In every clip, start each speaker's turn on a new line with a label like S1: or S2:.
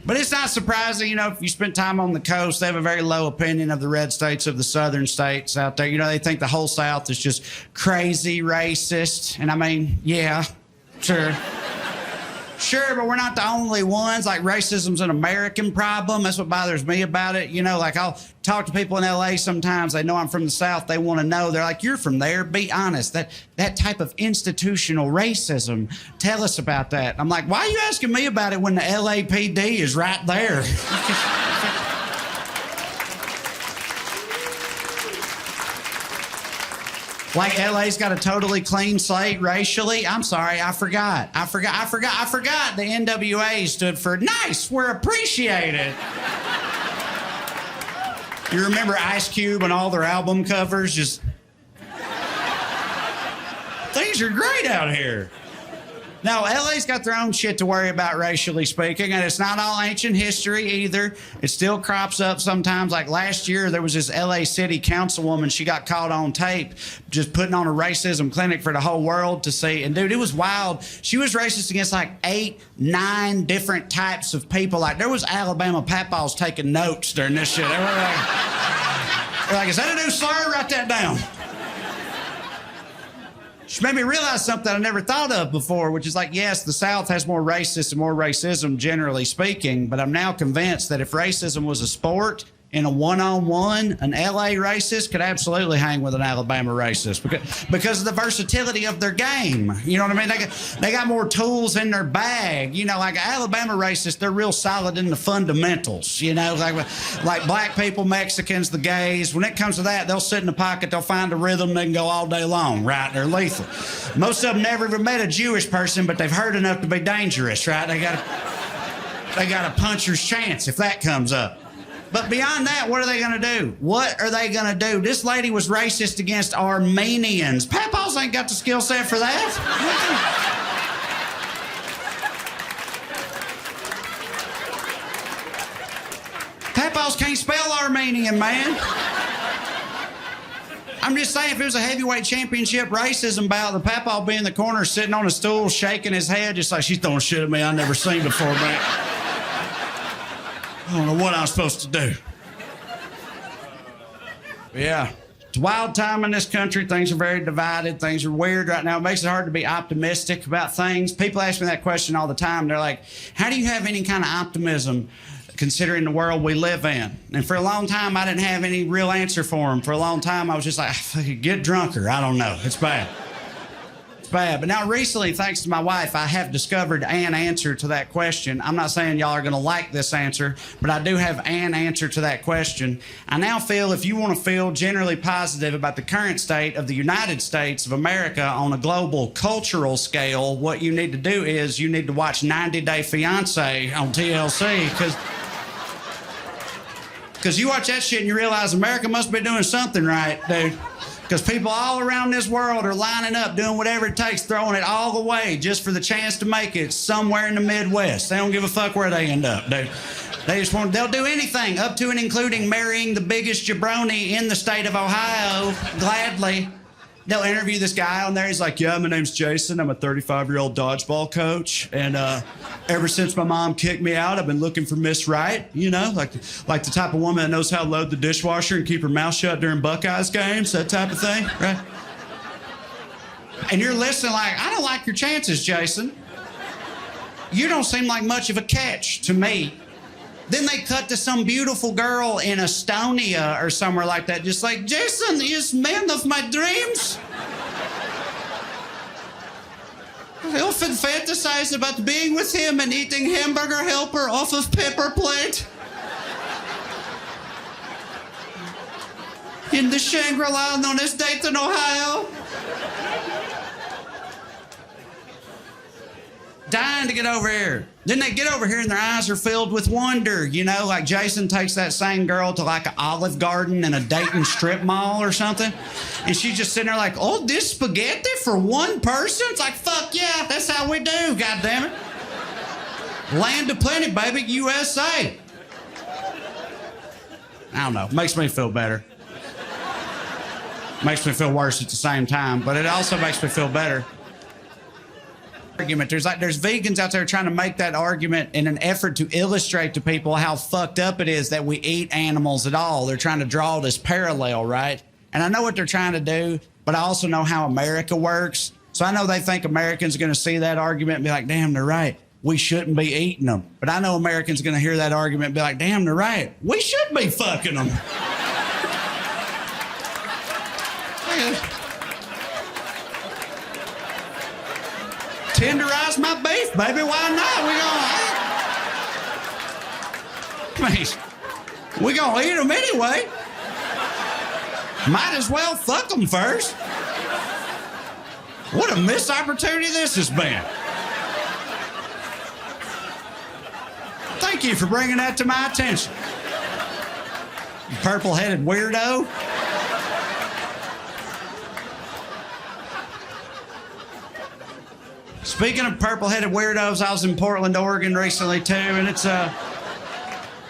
S1: But it's not surprising, if you spend time on the coast, they have a very low opinion of the red states, of the southern states out there. They think the whole South is just crazy racist. And I mean, yeah, sure. Sure, but we're not the only ones. Like, racism's an American problem. That's what bothers me about it. Like, I'll talk to people in L.A. sometimes. They know I'm from the South. They want to know. They're like, you're from there. Be honest. That type of institutional racism. Tell us about that. I'm like, why are you asking me about it when the LAPD is right there? Like LA's got a totally clean slate racially. I'm sorry, I forgot. The NWA stood for nice, we're appreciated. You remember Ice Cube and all their album covers? Just things are great out here. No, LA's got their own shit to worry about, racially speaking, and it's not all ancient history either. It still crops up sometimes. Like last year, there was this LA city councilwoman. She got caught on tape just putting on a racism clinic for the whole world to see. And dude, it was wild. She was racist against like 8, 9 different types of people. Like there was Alabama papaws taking notes during this shit. They were like, is that a new slur? Write that down. She made me realize something I never thought of before, which is like, yes, the South has more racists and more racism, generally speaking, but I'm now convinced that if racism was a sport in a one-on-one, an LA racist could absolutely hang with an Alabama racist because of the versatility of their game. You know what I mean? They got more tools in their bag. Like Alabama racists, they're real solid in the fundamentals. Like black people, Mexicans, the gays. When it comes to that, they'll sit in the pocket, they'll find a rhythm, they can go all day long, right? They're lethal. Most of them never even met a Jewish person, but they've heard enough to be dangerous, right? They got a puncher's chance if that comes up. But beyond that, what are they going to do? What are they going to do? This lady was racist against Armenians. Papaws ain't got the skill set for that. Papaws can't spell Armenian, man. I'm just saying, if it was a heavyweight championship racism bout, the Papaw would be in the corner sitting on a stool, shaking his head, just like, she's throwing shit at me I've never seen before, man. I don't know what I'm supposed to do. Yeah, it's a wild time in this country. Things are very divided. Things are weird right now. It makes it hard to be optimistic about things. People ask me that question all the time. They're like, how do you have any kind of optimism considering the world we live in? And for a long time, I didn't have any real answer for them. For a long time, I was just like, get drunker. I don't know. It's bad. Bad. But now recently, thanks to my wife, I have discovered an answer to that question. I'm not saying y'all are going to like this answer, but I do have an answer to that question. I now feel if you want to feel generally positive about the current state of the United States of America on a global cultural scale, what you need to do is you need to watch 90 Day Fiancé on TLC, because you watch that shit and you realize America must be doing something right, dude. Because people all around this world are lining up, doing whatever it takes, throwing it all away just for the chance to make it somewhere in the Midwest. They don't give a fuck where they end up, dude. They'll do anything, up to and including marrying the biggest jabroni in the state of Ohio, gladly. They'll interview this guy on there. He's like, yeah, my name's Jason. I'm a 35-year-old dodgeball coach. And ever since my mom kicked me out, I've been looking for Miss Right, like the type of woman that knows how to load the dishwasher and keep her mouth shut during Buckeyes games, that type of thing, right? And you're listening like, I don't like your chances, Jason. You don't seem like much of a catch to me. Then they cut to some beautiful girl in Estonia or somewhere like that, just like, Jason is man of my dreams. I often fantasize about being with him and eating hamburger helper off of paper plate. In the Shangri-La known as Dayton, Ohio. Dying to get over here. Then they get over here and their eyes are filled with wonder, like Jason takes that same girl to like an Olive Garden in a Dayton strip mall or something. And she's just sitting there like, oh, this spaghetti for one person? It's like, fuck yeah, that's how we do, goddammit. Land of plenty, baby, USA. I don't know, makes me feel better. Makes me feel worse at the same time, but it also makes me feel better. argument. There's vegans out there trying to make that argument in an effort to illustrate to people how fucked up it is that we eat animals at all. They're trying to draw this parallel, right? And I know what they're trying to do, but I also know how America works. So I know they think Americans are going to see that argument and be like, damn, they're right. We shouldn't be eating them. But I know Americans are going to hear that argument and be like, damn, they're right. We should be fucking them. Tenderize my beef, baby. Why not? We gonna eat them anyway. Might as well fuck them first. What a missed opportunity this has been. Thank you for bringing that to my attention. You purple-headed weirdo. Speaking of purple-headed weirdos, I was in Portland, Oregon recently too, and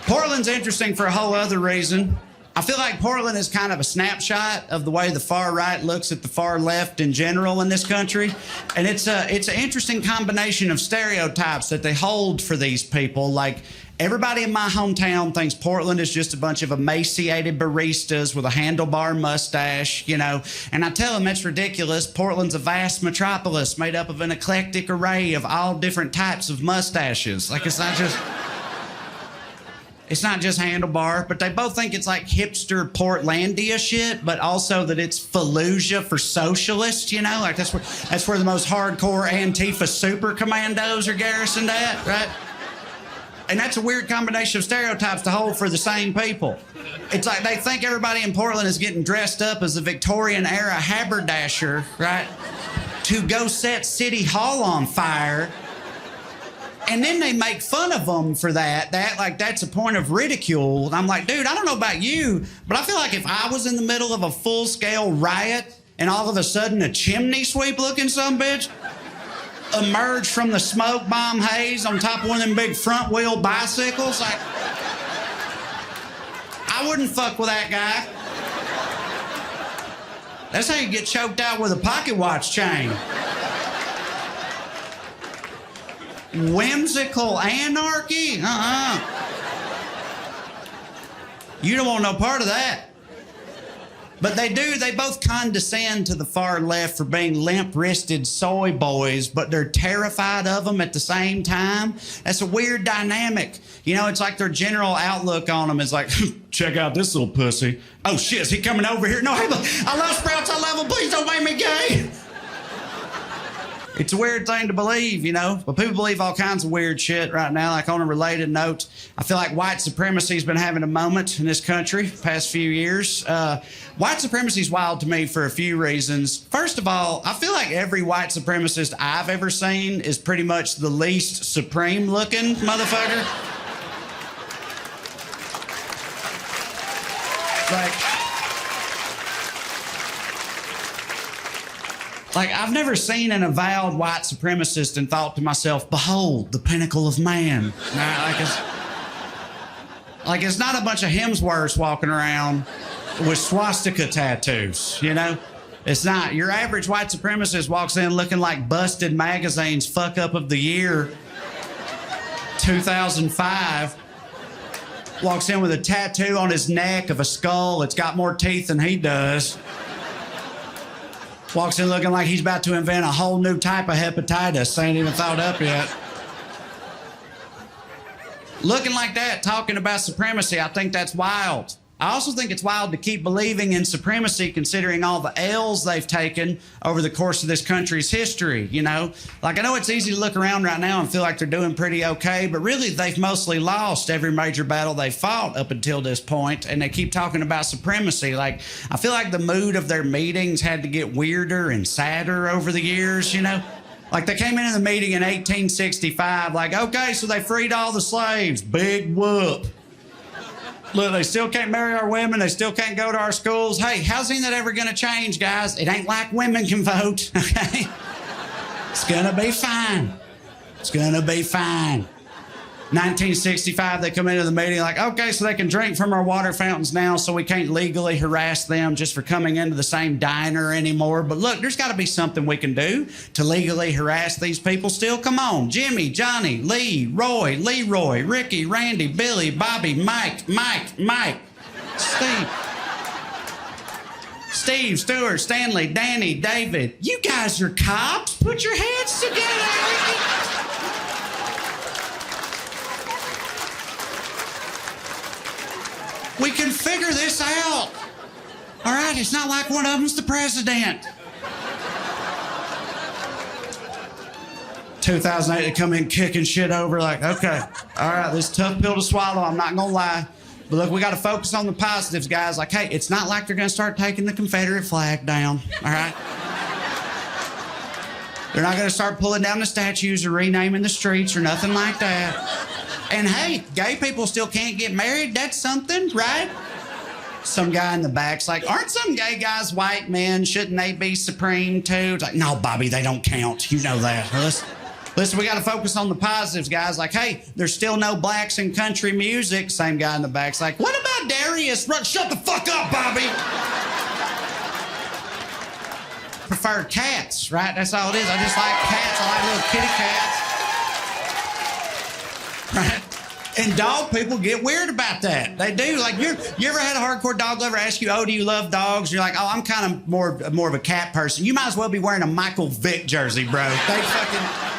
S1: Portland's interesting for a whole other reason. I feel like Portland is kind of a snapshot of the way the far right looks at the far left in general in this country. And it's an interesting combination of stereotypes that they hold for these people. Like, everybody in my hometown thinks Portland is just a bunch of emaciated baristas with a handlebar mustache, you know. And I tell them that's ridiculous. Portland's a vast metropolis made up of an eclectic array of all different types of mustaches. Like, it's not just handlebar, but they both think it's like hipster Portlandia shit, but also that it's Fallujah for socialists, you know? Like, that's where the most hardcore Antifa super commandos are garrisoned at, right? And that's a weird combination of stereotypes to hold for the same people. It's like they think everybody in Portland is getting dressed up as a Victorian-era haberdasher, right? To go set City Hall on fire. And then they make fun of them for that. Like, that's a point of ridicule. And I'm like, dude, I don't know about you, but I feel like if I was in the middle of a full-scale riot and all of a sudden a chimney sweep-looking sumbitch emerged from the smoke bomb haze on top of one of them big front-wheel bicycles, like, I wouldn't fuck with that guy. That's how you get choked out with a pocket watch chain. Whimsical anarchy? You don't want no part of that. But they both condescend to the far left for being limp-wristed soy boys, but they're terrified of them at the same time. That's a weird dynamic. You know, it's like their general outlook on them is like, check out this little pussy. Oh shit, is he coming over here? No, hey, look, I love Sprouts, I love him, please don't make me gay. It's a weird thing to believe, you know, but people believe all kinds of weird shit right now. Like, on a related note, I feel like white supremacy's been having a moment in this country the past few years. White supremacy's wild to me for a few reasons. First of all, I feel like every white supremacist I've ever seen is pretty much the least supreme looking motherfucker. Like, I've never seen an avowed white supremacist and thought to myself, behold, the pinnacle of man. Like it's not a bunch of Hemsworths walking around with swastika tattoos, you know? It's not. Your average white supremacist walks in looking like Busted Magazine's fuck up of the year, 2005. Walks in with a tattoo on his neck of a skull that's got more teeth than he does. Walks in looking like he's about to invent a whole new type of hepatitis ain't even thought up yet. Looking like that, talking about supremacy, I think that's wild. I also think it's wild to keep believing in supremacy considering all the L's they've taken over the course of this country's history, you know? Like, I know it's easy to look around right now and feel like they're doing pretty okay, but really they've mostly lost every major battle they fought up until this point, and they keep talking about supremacy. Like, I feel like the mood of their meetings had to get weirder and sadder over the years, you know? Like, they came into the meeting in 1865, like, okay, so they freed all the slaves. Big whoop. Look, they still can't marry our women. They still can't go to our schools. Hey, how's that ever going to change, guys? It ain't like women can vote, okay? It's going to be fine. It's going to be fine. 1965, they come into the meeting like, okay, so they can drink from our water fountains now, so we can't legally harass them just for coming into the same diner anymore. But look, there's got to be something we can do to legally harass these people still. Come on. Jimmy, Johnny, Lee, Roy, Leroy, Ricky, Randy, Billy, Bobby, Mike, Steve, Stuart, Stanley, Danny, David. You guys are cops. Put your heads together. We can figure this out. All right, it's not like one of them's the president. 2008, they come in kicking shit over like, okay, all right, this is a tough pill to swallow, I'm not gonna lie. But look, we gotta focus on the positives, guys. Like, hey, it's not like they're gonna start taking the Confederate flag down, all right? They're not gonna start pulling down the statues or renaming the streets or nothing like that. And hey, gay people still can't get married. That's something, right? Some guy in the back's like, aren't some gay guys white men? Shouldn't they be supreme too? It's like, no, Bobby, they don't count. You know that. Listen, we got to focus on the positives, guys. Like, hey, there's still no blacks in country music. Same guy in the back's like, what about Darius? Shut the fuck up, Bobby. Prefer cats, right? That's all it is. I just like cats. I like little kitty cats. Right? And dog people get weird about that. They do. Like, you ever had a hardcore dog lover ask you, oh, do you love dogs? And you're like, oh, I'm kind of more of a cat person. You might as well be wearing a Michael Vick jersey, bro. They fucking...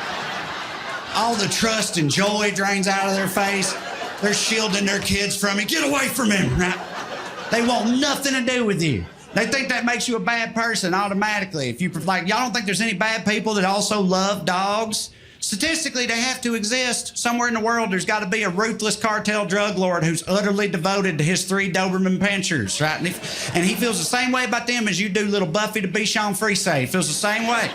S1: all the trust and joy drains out of their face. They're shielding their kids from you. Get away from him, right? They want nothing to do with you. They think that makes you a bad person automatically. If you, like, y'all don't think there's any bad people that also love dogs? Statistically, they have to exist. Somewhere in the world, there's got to be a ruthless cartel drug lord who's utterly devoted to his 3 Doberman pinschers, right? And he feels the same way about them as you do little Buffy the Bichon Frise. He feels the same way.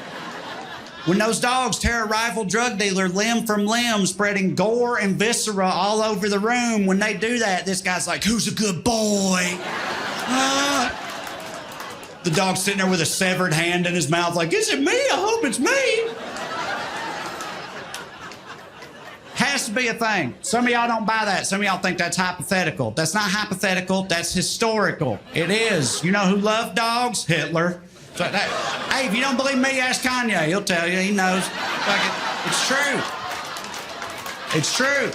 S1: When those dogs tear a rival drug dealer limb from limb, spreading gore and viscera all over the room, when they do that, this guy's like, who's a good boy? The dog's sitting there with a severed hand in his mouth like, is it me? I hope it's me. Has to be a thing. Some of y'all don't buy that. Some of y'all think that's hypothetical. That's not hypothetical. That's historical. It is. You know who loved dogs? Hitler. So hey, if you don't believe me, ask Kanye. He'll tell you. He knows. It's true. It's true.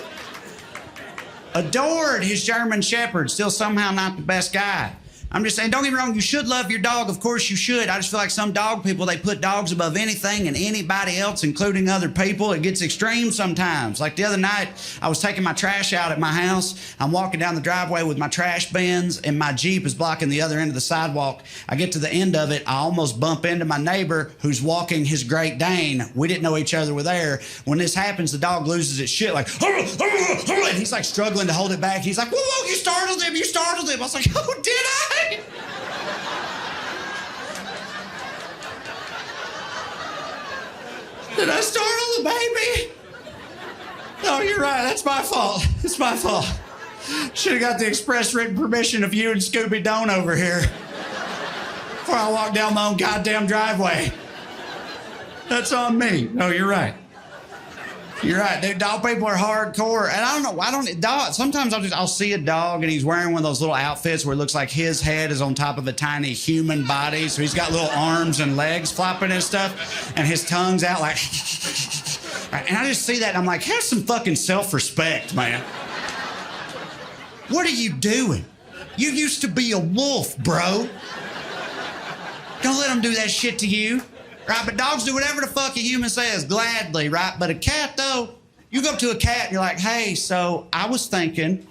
S1: Adored his German Shepherd. Still somehow not the best guy. I'm just saying, don't get me wrong, you should love your dog. Of course you should. I just feel like some dog people, they put dogs above anything and anybody else, including other people. It gets extreme sometimes. Like the other night, I was taking my trash out at my house. I'm walking down the driveway with my trash bins, and my Jeep is blocking the other end of the sidewalk. I get to the end of it. I almost bump into my neighbor who's walking his Great Dane. We didn't know each other were there. When this happens, the dog loses its shit like, and he's like struggling to hold it back. He's like, whoa, you startled him. You startled him. I was like, oh, did I? Did I startle the baby? No, you're right. That's my fault. It's my fault. Should have got the express written permission of you and Scooby Doan over here before I walk down my own goddamn driveway. That's on me. No, you're right. You're right, dude. Dog people are hardcore, and I don't know. Sometimes I'll see a dog and he's wearing one of those little outfits where it looks like his head is on top of a tiny human body, so he's got little arms and legs flopping and stuff, and his tongue's out like. And I just see that and I'm like, have some fucking self-respect, man. What are you doing? You used to be a wolf, bro. Don't let them do that shit to you. Right, but dogs do whatever the fuck a human says, gladly, right? But a cat, though, you go up to a cat and you're like, hey, so I was thinking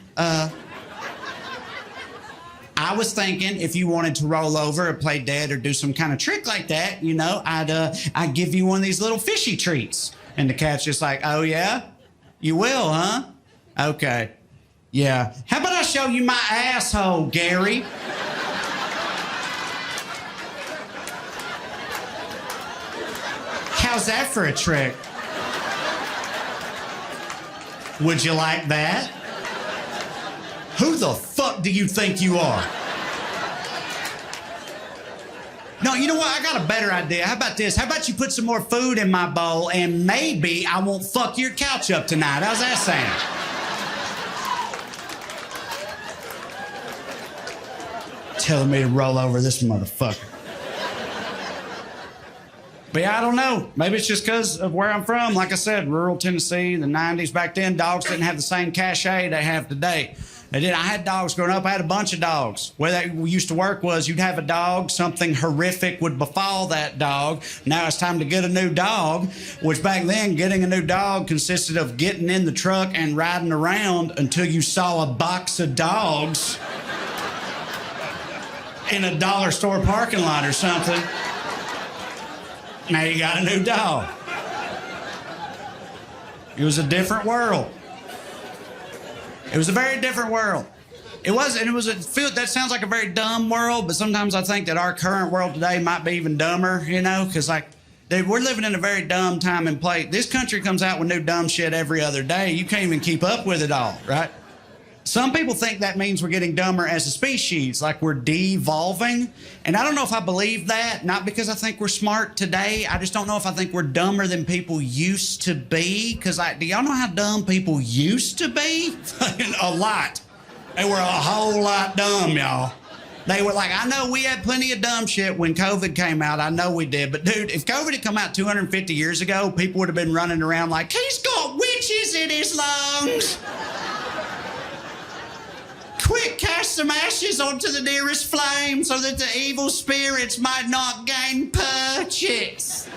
S1: if you wanted to roll over or play dead or do some kind of trick like that, you know, I'd give you one of these little fishy treats. And the cat's just like, oh, yeah? You will, huh? Okay. Yeah. How about I show you my asshole, Gary? How's that for a trick? Would you like that? Who the fuck do you think you are? No, you know what? I got a better idea. How about this? How about you put some more food in my bowl and maybe I won't fuck your couch up tonight? How's that sound? telling me to roll over this motherfucker. But yeah, I don't know. Maybe it's just because of where I'm from. Like I said, rural Tennessee, the 90s, back then, dogs didn't have the same cachet they have today. I had dogs growing up. I had a bunch of dogs. Where that used to work was you'd have a dog, something horrific would befall that dog. Now it's time to get a new dog, which back then, getting a new dog consisted of getting in the truck and riding around until you saw a box of dogs in a dollar store parking lot or something. Now you got a new dog. It was a different world. It was a very different world. That sounds like a very dumb world, but sometimes I think that our current world today might be even dumber, you know, because we're living in a very dumb time and place. This country comes out with new dumb shit every other day. You can't even keep up with it all, right? Some people think that means we're getting dumber as a species, like we're devolving. And I don't know if I believe that, not because I think we're smart today. I just don't know if I think we're dumber than people used to be. Because do y'all know how dumb people used to be? A lot. They were a whole lot dumb, y'all. They were like, I know we had plenty of dumb shit when COVID came out. I know we did. But, dude, if COVID had come out 250 years ago, people would have been running around like, he's got witches in his lungs. Quick, cast some ashes onto the nearest flame so that the evil spirits might not gain purchase.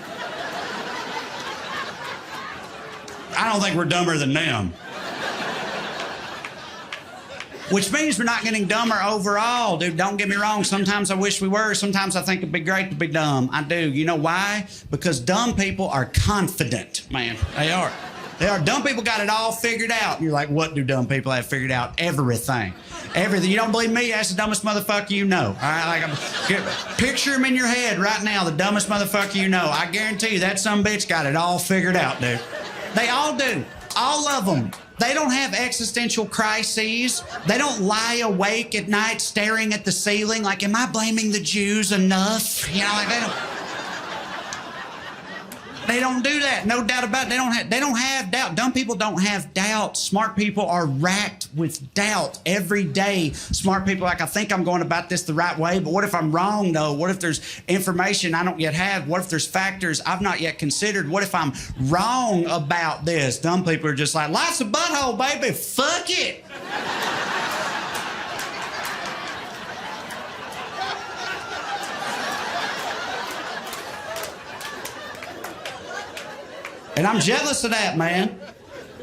S1: I don't think we're dumber than them. Which means we're not getting dumber overall, dude. Don't get me wrong. Sometimes I wish we were. Sometimes I think it'd be great to be dumb. I do. You know why? Because dumb people are confident, man. They are. They are. Dumb people got it all figured out. You're like, what do dumb people have figured out? Everything. Everything. You don't believe me? Ask the dumbest motherfucker you know. All right? Picture him in your head right now, the dumbest motherfucker you know. I guarantee you that sumbitch got it all figured out, dude. They all do. All of them. They don't have existential crises. They don't lie awake at night staring at the ceiling like, am I blaming the Jews enough? You know, like they don't do that. No doubt about it. They don't have doubt. Dumb people don't have doubt. Smart people are racked with doubt every day. Smart people are like, I think I'm going about this the right way, but what if I'm wrong, though? What if there's information I don't yet have? What if there's factors I've not yet considered? What if I'm wrong about this? Dumb people are just like, life's a butthole, baby. Fuck it. And I'm jealous of that, man.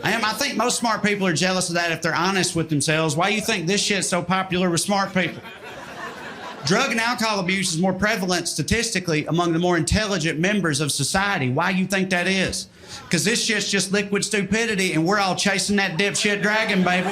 S1: I think most smart people are jealous of that if they're honest with themselves. Why do you think this shit's so popular with smart people? Drug and alcohol abuse is more prevalent statistically among the more intelligent members of society. Why do you think that is? Because this shit's just liquid stupidity and we're all chasing that dipshit dragon, baby.